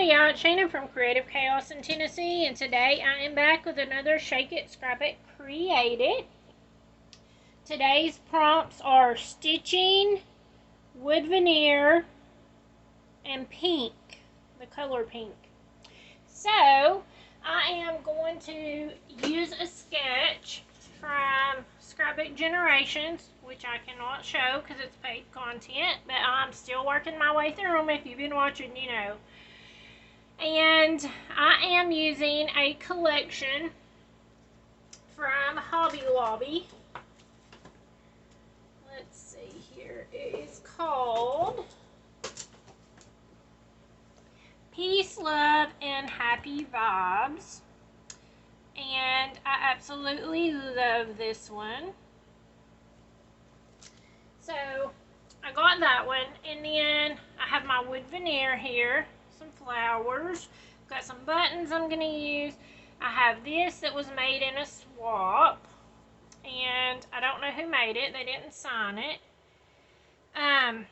everybody, it's Shannon from Creative Chaos in Tennessee, and today I am back with another Shake It, Scrap It, Create It. Today's prompts are stitching, wood veneer, and pink, the color pink. So, I am going to use a sketch from Scrapbook Generations, which I cannot show because it's paid content, but I'm still working my way through them. If you've been watching, you know. And I am using a collection from Hobby Lobby. Let's see here. It is called Peace, Love, and Happy Vibes. And I absolutely love this one. So I got that one, and then I have my wood veneer here, some flowers, got some buttons I'm going to use. I have this that was made in a swap, and I don't know who made it. They didn't sign it. And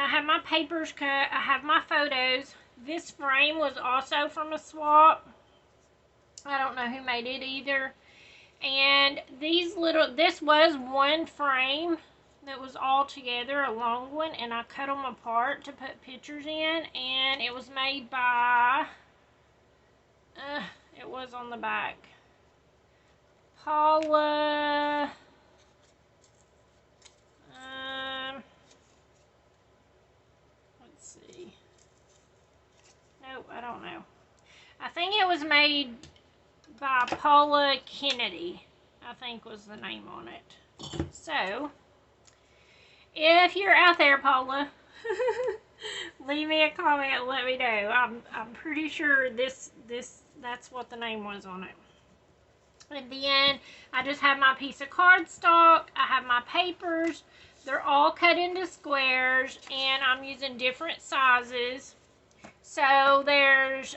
I have my papers cut. I have my photos. This frame was also from a swap. I don't know who made it either. And this was one frame that was all together, a long one, and I cut them apart to put pictures in, and it was made by, it was on the back, Paula, let's see, nope, I don't know. I think it was made by Paula Kennedy, I think was the name on it. So, if you're out there, Paula, leave me a comment and let me know. I'm pretty sure that's what the name was on it. At the end, I just have my piece of cardstock. I have my papers. They're all cut into squares, and I'm using different sizes. So there's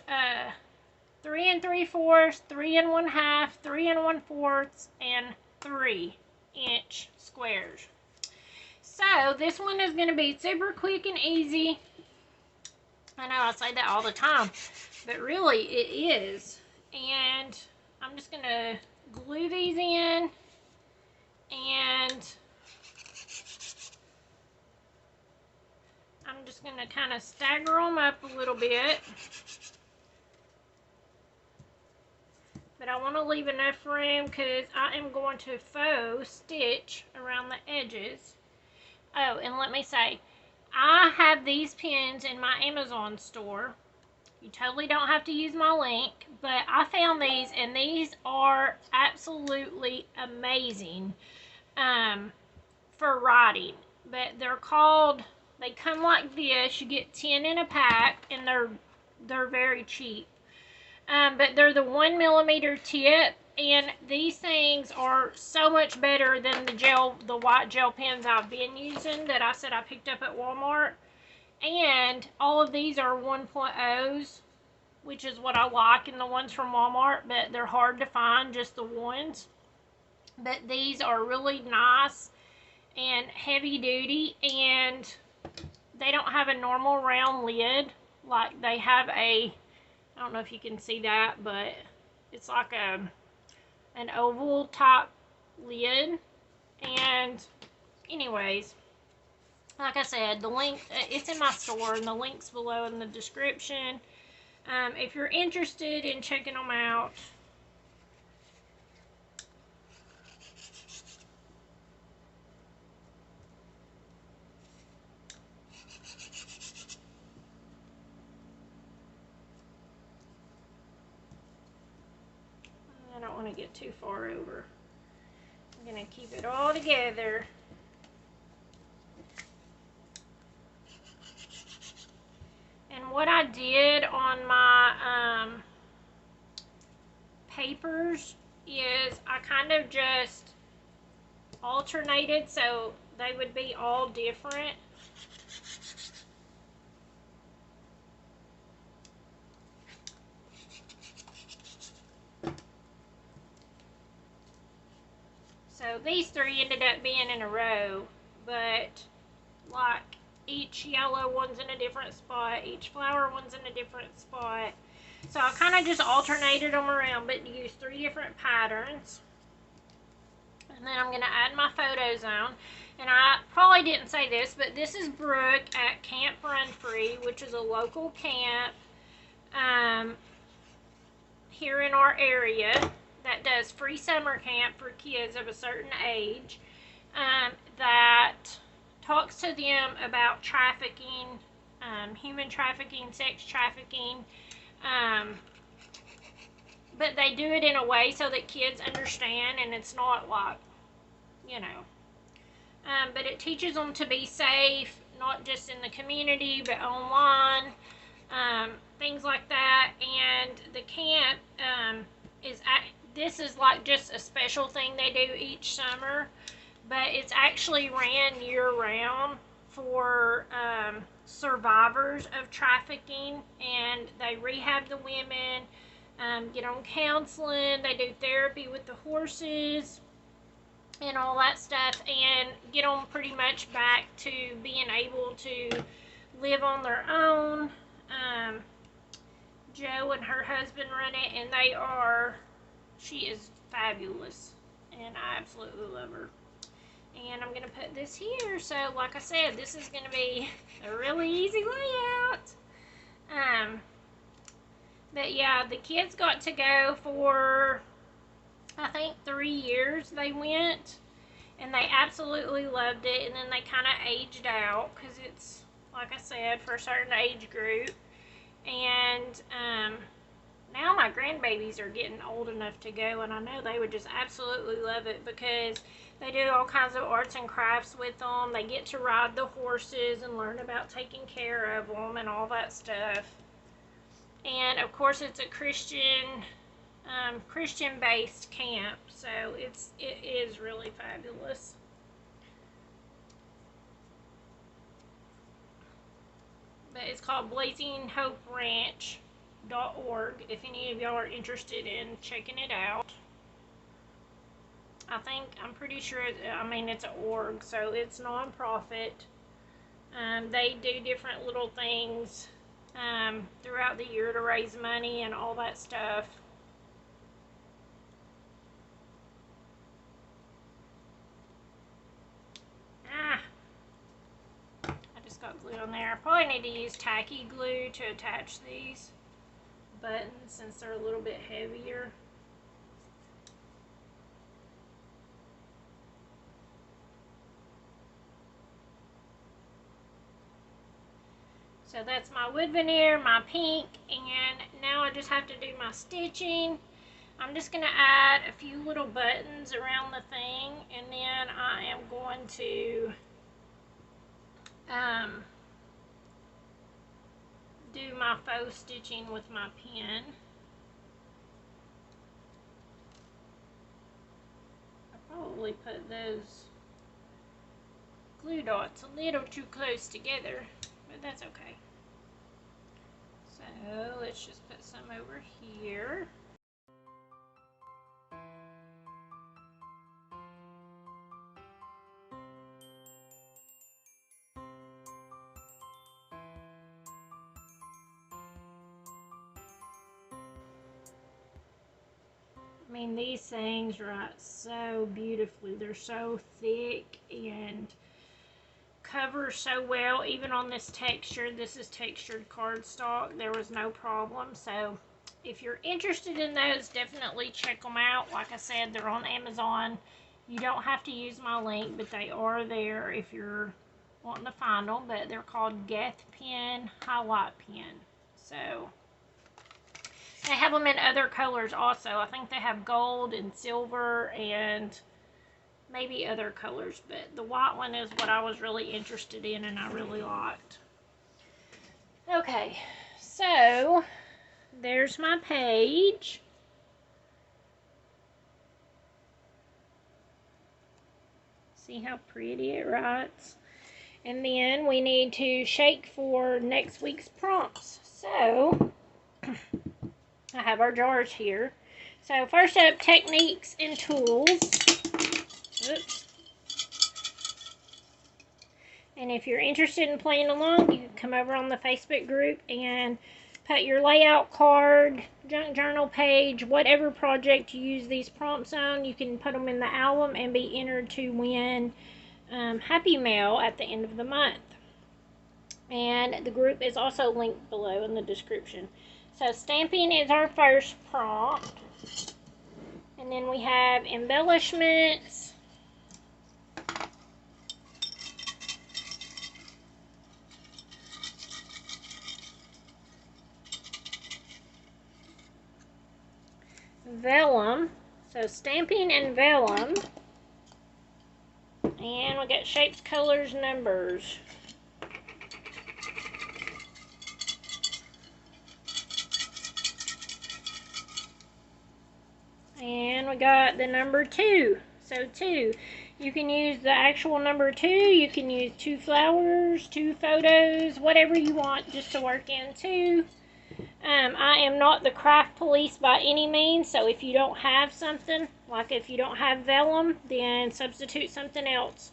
3 3/4, 3 1/2, 3 1/4, and 3-inch squares. So this one is going to be super quick and easy. I know I say that all the time, but really it is. And I'm just going to glue these in, and I'm just going to kind of stagger them up a little bit. But I want to leave enough room because I am going to faux stitch around the edges. Oh, and let me say, I have these pins in my Amazon store. You totally don't have to use my link, but I found these, and these are absolutely amazing for writing. But they're called, they come like this. You get 10 in a pack, and they're very cheap. But they're the 1mm tip, and these things are so much better than the white gel pens I've been using that I said I picked up at Walmart. And all of these are 1.0s, which is what I like in the ones from Walmart, but they're hard to find, just the ones. But these are really nice and heavy duty, and they don't have a normal round lid. Like they have I don't know if you can see that, but it's like an oval type lid. And anyways, like I said, the link, it's in my store, and the link's below in the description. If you're interested in checking them out. I don't want to get too far over. I'm going to keep it all together. And what I did on my papers is I kind of just alternated so they would be all different. So these three ended up being in a row, but like each yellow one's in a different spot, each flower one's in a different spot. So I kind of just alternated them around, but used 3 different patterns. And then I'm going to add my photo zone. And I probably didn't say this, but this is Brooke at Camp Run Free, which is a local camp here in our area that does free summer camp for kids of a certain age, that talks to them about trafficking, human trafficking, sex trafficking, but they do it in a way so that kids understand, and it's not like, you know, but it teaches them to be safe, not just in the community, but online, things like that. And the camp this is like just a special thing they do each summer, but it's actually ran year-round for survivors of trafficking, and they rehab the women, get on counseling, they do therapy with the horses and all that stuff, and get them pretty much back to being able to live on their own. Joe and her husband run it, and she is fabulous, and I absolutely love her. And I'm going to put this here, so like I said, this is going to be a really easy layout. But yeah, the kids got to go for, I think, 3 years they went, and they absolutely loved it. And then they kind of aged out, because it's, like I said, for a certain age group. And now my grandbabies are getting old enough to go, and I know they would just absolutely love it, because they do all kinds of arts and crafts with them. They get to ride the horses and learn about taking care of them and all that stuff. And of course, it's a Christian-based camp, so it is really fabulous. But it's called BlazingHopeRanch.org if any of y'all are interested in checking it out. I'm pretty sure, it's an org, so it's non-profit. They do different little things throughout the year to raise money and all that stuff. I just got glue on there. I probably need to use tacky glue to attach these buttons since they're a little bit heavier. So that's my wood veneer, my pink, and now I just have to do my stitching. I'm just going to add a few little buttons around the thing, and then I am going to do my faux stitching with my pen. I probably put those glue dots a little too close together, but that's okay. So let's just put some over here. These things write so beautifully. They're so thick and cover so well. Even on this texture, this is textured cardstock, there was no problem. So if you're interested in those, definitely check them out. Like I said, they're on Amazon. You don't have to use my link, but they are there if you're wanting to find them. But they're called Geth Pen Highlight Pen. So they have them in other colors also. I think they have gold and silver and maybe other colors, but the white one is what I was really interested in and I really liked. Okay, so there's my page. See how pretty it writes? And then we need to shake for next week's prompts. So I have our jars here. So first up, techniques and tools. Oops. And if you're interested in playing along, you can come over on the Facebook group and put your layout card, junk journal page, whatever project you use these prompts on. You can put them in the album and be entered to win Happy Mail at the end of the month. And the group is also linked below in the description. So stamping is our first prompt. And then we have embellishments. Vellum. So stamping and vellum. And we got shapes, colors, numbers. And we got the number 2. So 2. You can use the actual number 2. You can use 2 flowers, 2 photos, whatever you want just to work in 2. I am not the craft police by any means, so if you don't have something, like if you don't have vellum, then substitute something else.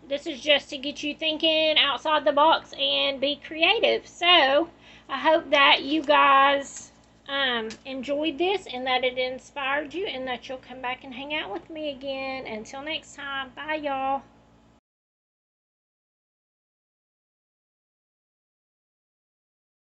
This is just to get you thinking outside the box and be creative. So I hope that you guys enjoyed this and that it inspired you and that you'll come back and hang out with me again. Until next time, bye y'all.